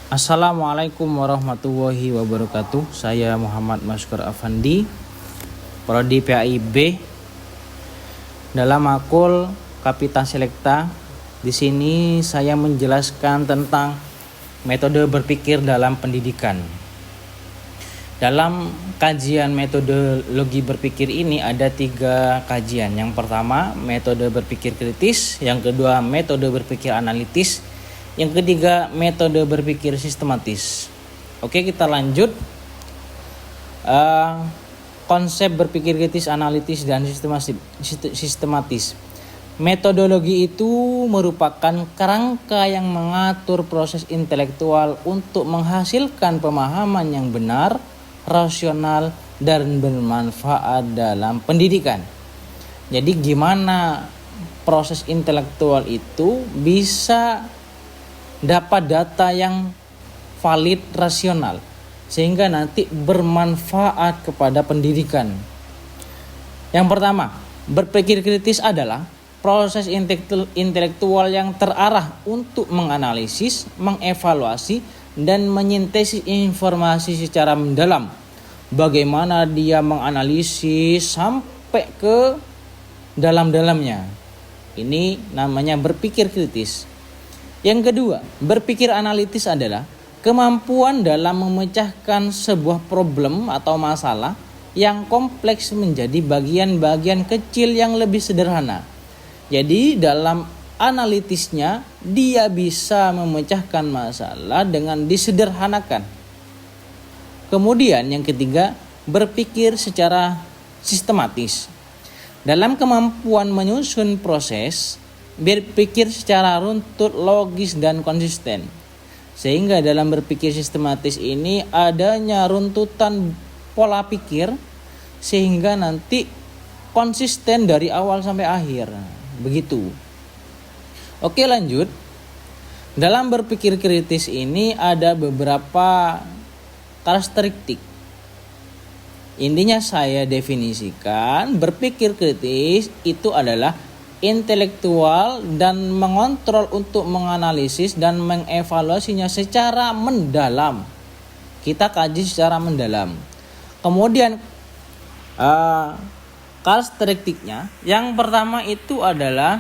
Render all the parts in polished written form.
Assalamualaikum warahmatullahi wabarakatuh. Saya Muhammad Maskur Afandi, Prodi PAIB. Dalam makul Kapitan Selekta, di sini saya menjelaskan tentang metode berpikir dalam pendidikan. Dalam kajian metodologi berpikir ini ada 3 kajian. Yang pertama, metode berpikir kritis. Yang kedua, metode berpikir analitis. Yang ketiga, metode berpikir sistematis. Oke, kita lanjut. Konsep berpikir kritis, analitis, dan sistematis. Metodologi itu merupakan kerangka yang mengatur proses intelektual untuk menghasilkan pemahaman yang benar, rasional, dan bermanfaat dalam pendidikan. Jadi gimana proses intelektual itu bisa dapat data yang valid, rasional, sehingga nanti bermanfaat kepada pendidikan. Yang pertama, berpikir kritis adalah proses intelektual yang terarah untuk menganalisis, mengevaluasi, dan menyintesis informasi secara mendalam. Bagaimana dia menganalisis sampai ke dalam-dalamnya. Ini namanya berpikir kritis. Yang kedua, berpikir analitis adalah kemampuan dalam memecahkan sebuah problem atau masalah yang kompleks menjadi bagian-bagian kecil yang lebih sederhana. Jadi dalam analitisnya dia bisa memecahkan masalah dengan disederhanakan. Kemudian yang ketiga, berpikir secara sistematis. Dalam kemampuan menyusun proses, berpikir secara runtut, logis, dan konsisten. Sehingga dalam berpikir sistematis ini adanya runtutan pola pikir sehingga nanti konsisten dari awal sampai akhir. Begitu. Oke, lanjut. Dalam berpikir kritis ini ada beberapa karakteristik. Intinya saya definisikan berpikir kritis itu adalah intelektual dan mengontrol untuk menganalisis dan mengevaluasinya secara mendalam. Kita kaji secara mendalam. Kemudian karakteristiknya yang pertama itu adalah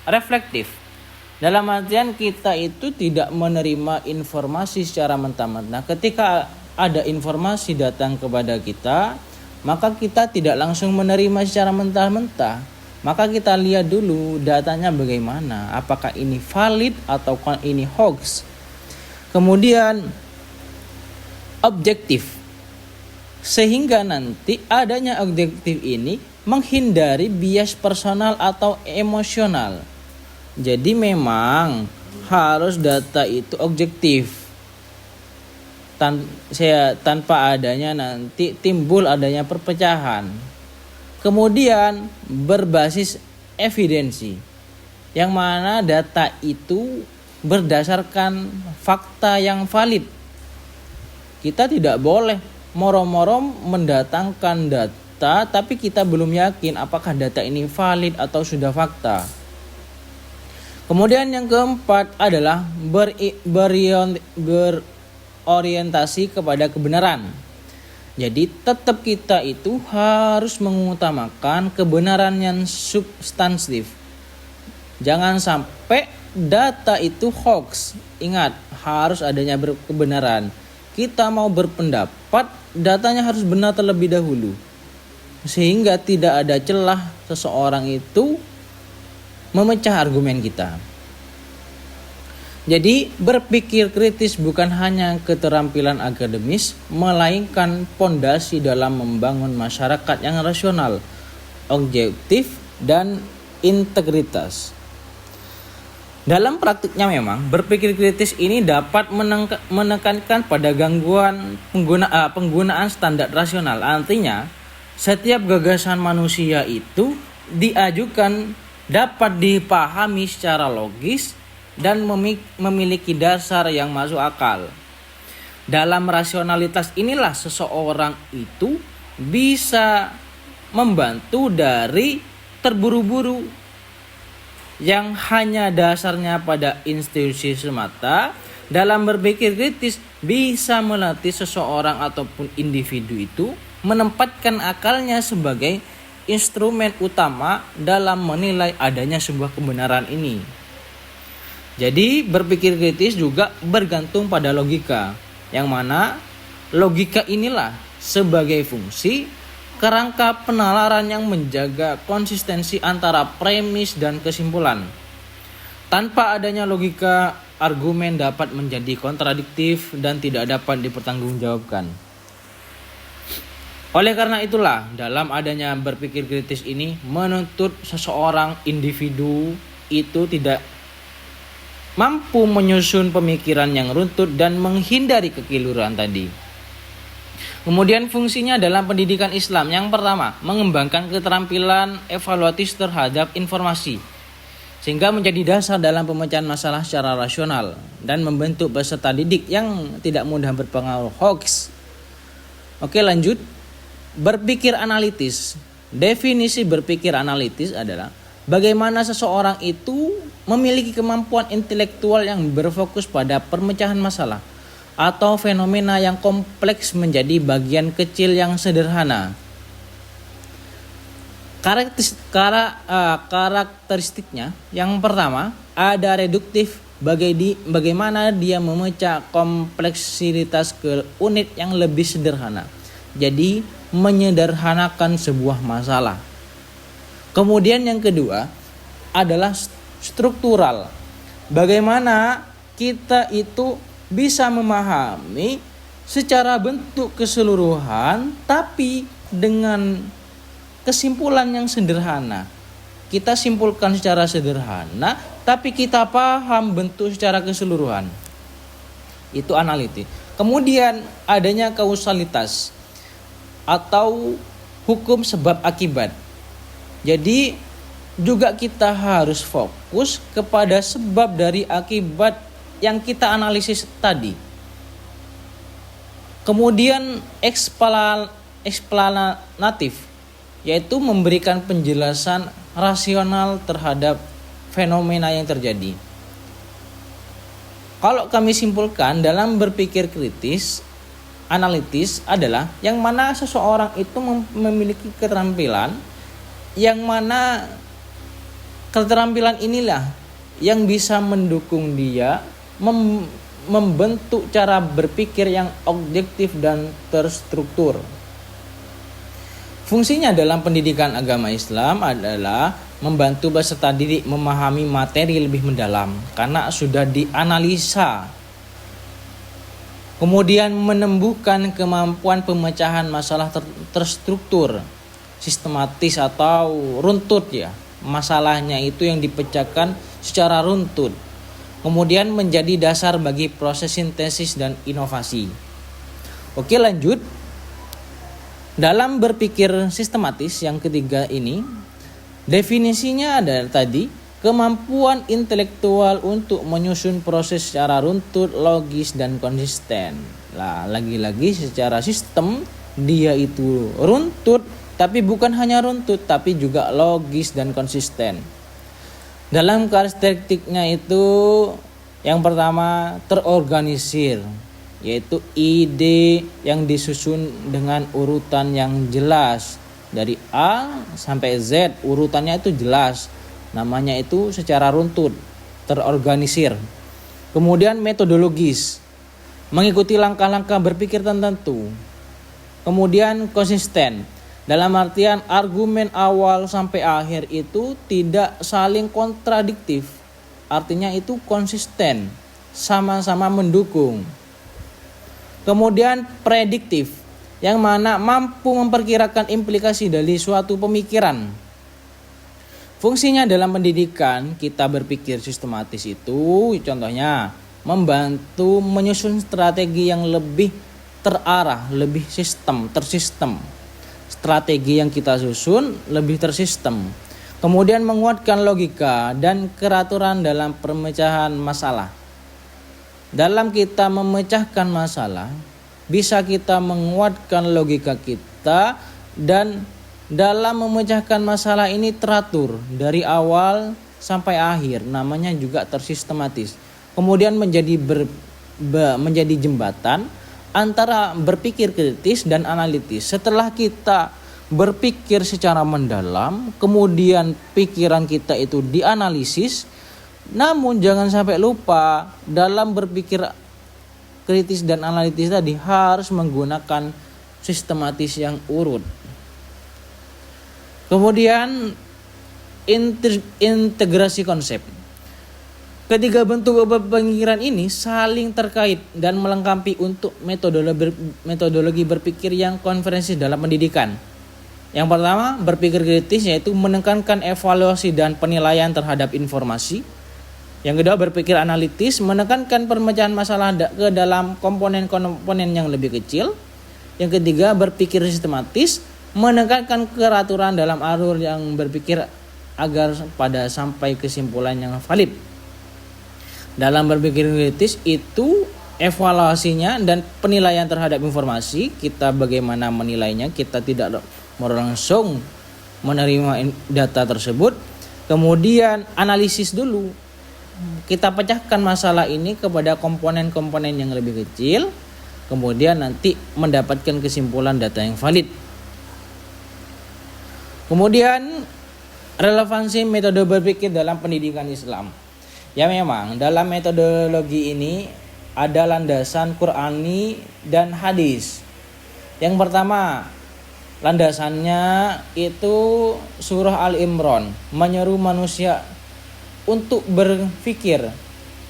reflektif. Dalam artian kita itu tidak menerima informasi secara mentah-mentah. Ketika ada informasi datang kepada kita, maka kita tidak langsung menerima secara mentah-mentah. Maka kita lihat dulu datanya bagaimana, apakah ini valid atau ini hoax. Kemudian objektif. Sehingga nanti adanya objektif ini menghindari bias personal atau emosional. Jadi memang harus data itu objektif. Tanpa adanya nanti timbul adanya perpecahan. Kemudian berbasis evidensi, yang mana data itu berdasarkan fakta yang valid. Kita tidak boleh moro-moro mendatangkan data tapi kita belum yakin apakah data ini valid atau sudah fakta. Kemudian yang keempat adalah berorientasi kepada kebenaran. Jadi tetap kita itu harus mengutamakan kebenaran yang substantif. Jangan sampai data itu hoax. Ingat, harus adanya kebenaran. Kita mau berpendapat, datanya harus benar terlebih dahulu. Sehingga tidak ada celah seseorang itu memecah argumen kita. Jadi berpikir kritis bukan hanya keterampilan akademis, melainkan pondasi dalam membangun masyarakat yang rasional, objektif, dan integritas. Dalam praktiknya memang berpikir kritis ini dapat menekankan pada penggunaan standar rasional. Artinya setiap gagasan manusia itu diajukan dapat dipahami secara logis dan memiliki dasar yang masuk akal. Dalam rasionalitas inilah seseorang itu bisa membantu dari terburu-buru yang hanya dasarnya pada institusi semata, Dalam berpikir kritis bisa melatih seseorang ataupun individu itu menempatkan akalnya sebagai instrumen utama dalam menilai adanya sebuah kebenaran ini. Jadi berpikir kritis juga bergantung pada logika, yang mana logika inilah sebagai fungsi kerangka penalaran yang menjaga konsistensi antara premis dan kesimpulan. Tanpa adanya logika, argumen dapat menjadi kontradiktif dan tidak dapat dipertanggungjawabkan. Oleh karena itulah, dalam adanya berpikir kritis ini menuntut seseorang individu itu tidak mampu menyusun pemikiran yang runtut dan menghindari kekeliruan tadi. Kemudian fungsinya dalam pendidikan Islam yang pertama, mengembangkan keterampilan evaluatif terhadap informasi, sehingga menjadi dasar dalam pemecahan masalah secara rasional dan membentuk peserta didik yang tidak mudah berpengaruh hoax. Oke, lanjut. Berpikir analitis. Definisi berpikir analitis adalah bagaimana seseorang itu memiliki kemampuan intelektual yang berfokus pada pemecahan masalah atau fenomena yang kompleks menjadi bagian kecil yang sederhana. Karakteristiknya yang pertama ada reduktif, bagaimana dia memecah kompleksitas ke unit yang lebih sederhana, jadi menyederhanakan sebuah masalah. Kemudian yang kedua adalah struktural, bagaimana kita itu bisa memahami secara bentuk keseluruhan tapi dengan kesimpulan yang sederhana. Kita simpulkan secara sederhana, tapi kita paham bentuk secara keseluruhan. Itu analitik. Kemudian adanya kausalitas atau hukum sebab akibat. Jadi juga kita harus fokus kepada sebab dari akibat yang kita analisis tadi. Kemudian eksplanatif, yaitu memberikan penjelasan rasional terhadap fenomena yang terjadi. Kalau kami simpulkan dalam berpikir kritis, analitis adalah yang mana seseorang itu memiliki keterampilan, yang mana keterampilan inilah yang bisa mendukung dia membentuk cara berpikir yang objektif dan terstruktur. Fungsinya dalam pendidikan agama Islam adalah membantu peserta didik memahami materi lebih mendalam karena sudah dianalisa. Kemudian menumbuhkan kemampuan pemecahan masalah terstruktur, sistematis atau runtut ya. Masalahnya itu yang dipecahkan secara runtut. Kemudian menjadi dasar bagi proses sintesis dan inovasi. Oke, lanjut. Dalam berpikir sistematis yang ketiga ini, definisinya adalah tadi kemampuan intelektual untuk menyusun proses secara runtut, logis dan konsisten. Lah, lagi-lagi secara sistem dia itu runtut, tapi bukan hanya runtut tapi juga logis dan konsisten. Dalam karakteristiknya itu yang pertama terorganisir, yaitu ide yang disusun dengan urutan yang jelas. Dari A sampai Z urutannya itu jelas. Namanya itu secara runtut, terorganisir. Kemudian metodologis, mengikuti langkah-langkah berpikir tertentu. Kemudian konsisten, dalam artian argumen awal sampai akhir itu tidak saling kontradiktif. Artinya itu konsisten, sama-sama mendukung. Kemudian prediktif, yang mana mampu memperkirakan implikasi dari suatu pemikiran. Fungsinya dalam pendidikan kita berpikir sistematis itu contohnya membantu menyusun strategi yang lebih terarah, lebih tersistem. Strategi yang kita susun lebih tersistem. Kemudian menguatkan logika dan keraturan dalam pemecahan masalah. Dalam kita memecahkan masalah, bisa kita menguatkan logika kita dan dalam memecahkan masalah ini teratur dari awal sampai akhir, namanya juga tersistematis. Kemudian menjadi menjadi jembatan antara berpikir kritis dan analitis. Setelah kita berpikir secara mendalam, kemudian pikiran kita itu dianalisis, namun jangan sampai lupa dalam berpikir kritis dan analitis tadi harus menggunakan sistematis yang urut. Kemudian integrasi konsep. Ketiga bentuk pemikiran ini saling terkait dan melengkapi untuk metodologi berpikir yang konferensi dalam pendidikan. Yang pertama, berpikir kritis, yaitu menekankan evaluasi dan penilaian terhadap informasi. Yang kedua, berpikir analitis, menekankan pemecahan masalah ke dalam komponen-komponen yang lebih kecil. Yang ketiga, berpikir sistematis, menekankan keraturan dalam alur yang berpikir agar pada sampai kesimpulan yang valid. Dalam berpikir kritis itu evaluasinya dan penilaian terhadap informasi, kita bagaimana menilainya, kita tidak langsung menerima data tersebut. Kemudian analisis dulu, kita pecahkan masalah ini kepada komponen-komponen yang lebih kecil, kemudian nanti mendapatkan kesimpulan data yang valid. Kemudian relevansi metode berpikir dalam pendidikan Islam. Ya, memang dalam metodologi ini ada landasan Qur'ani dan hadis. Yang pertama, landasannya itu surah Al-Imran, menyeru manusia untuk berpikir.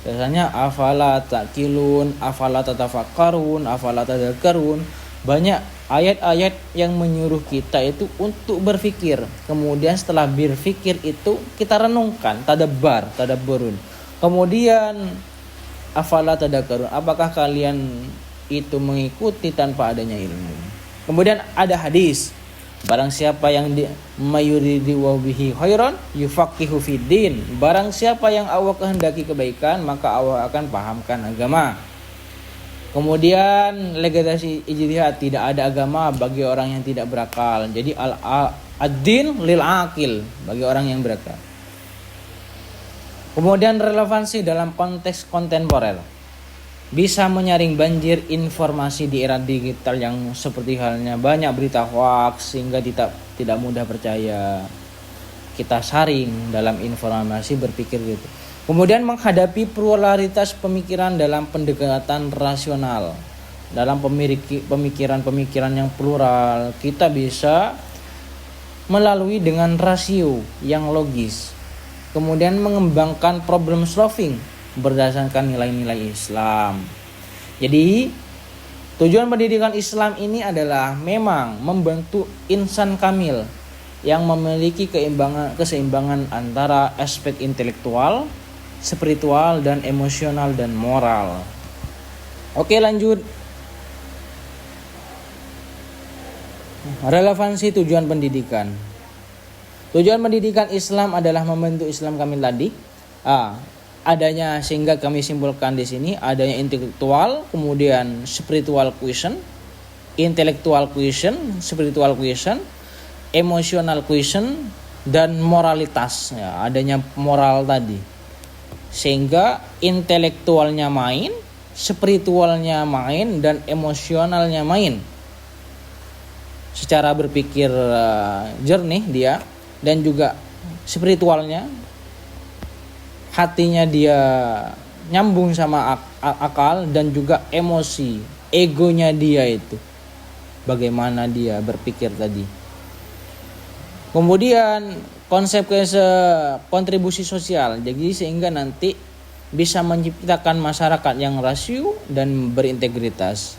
Biasanya afala ta'qilun, afala tatafakkarun, afala tadhakkarun. Banyak ayat-ayat yang menyuruh kita itu untuk berpikir. Kemudian setelah berpikir itu kita renungkan, tadabburun. Kemudian afala tadhakkarun, apakah kalian itu mengikuti tanpa adanya ilmu. Kemudian ada hadis, barang siapa yang mayuridi wa bihi khairan yufaqihu fiddin. Barang siapa yang Allah kehendaki kebaikan, maka Allah akan pahamkan agama. Kemudian legalisasi ijtihad, tidak ada agama bagi orang yang tidak berakal. Jadi ad-din lil aqil, bagi orang yang berakal. Kemudian relevansi dalam konteks kontemporer, bisa menyaring banjir informasi di era digital yang seperti halnya banyak berita hoax sehingga tidak mudah percaya. Kita saring dalam informasi, berpikir gitu. Kemudian menghadapi pluralitas pemikiran dalam pendekatan rasional. Dalam pemikiran-pemikiran yang plural, kita bisa melalui dengan rasio yang logis. Kemudian mengembangkan problem solving berdasarkan nilai-nilai Islam. Jadi tujuan pendidikan Islam ini adalah memang membentuk insan kamil yang memiliki keseimbangan antara aspek intelektual, spiritual, dan emosional dan moral. Oke, lanjut. Relevansi tujuan pendidikan. Tujuan pendidikan Islam adalah membentuk Islam kamil tadi. Adanya, sehingga kami simpulkan di sini adanya intelektual, kemudian spiritual quotient, intellectual quotient, spiritual quotient, emotional quotient, dan moralitas. Ya, adanya moral tadi. Sehingga intelektualnya main, spiritualnya main, dan emosionalnya main. Secara berpikir jernih dia, dan juga spiritualnya, hatinya dia nyambung sama akal, dan juga emosi, egonya dia itu bagaimana dia berpikir tadi. Kemudian konsep kontribusi sosial, jadi sehingga nanti bisa menciptakan masyarakat yang rasio dan berintegritas,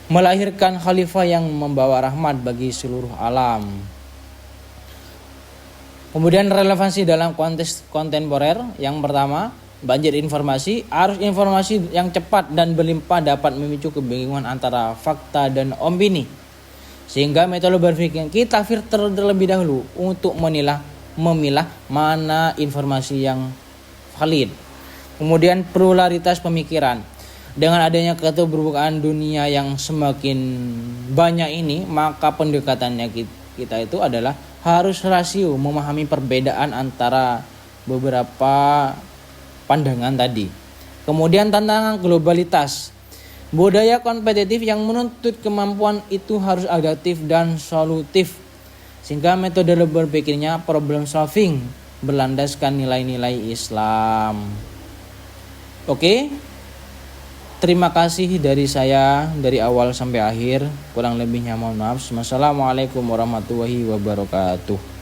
melahirkan khalifah yang membawa rahmat bagi seluruh alam. Kemudian relevansi dalam konteks kontemporer, yang pertama, banjir informasi. Arus informasi yang cepat dan berlimpah dapat memicu kebingungan antara fakta dan opini, sehingga metode berpikir kita filter terlebih dahulu untuk memilah mana informasi yang valid. Kemudian pluralitas pemikiran. Dengan adanya keterbukaan dunia yang semakin banyak ini, maka pendekatannya kita itu adalah harus rasio, memahami perbedaan antara beberapa pandangan tadi. Kemudian tantangan globalitas. Budaya kompetitif yang menuntut kemampuan itu harus adaptif dan solutif. Sehingga metode berpikirnya problem solving berlandaskan nilai-nilai Islam. Oke. Terima kasih dari saya dari awal sampai akhir. Kurang lebihnya mohon maaf. Wassalamualaikum warahmatullahi wabarakatuh.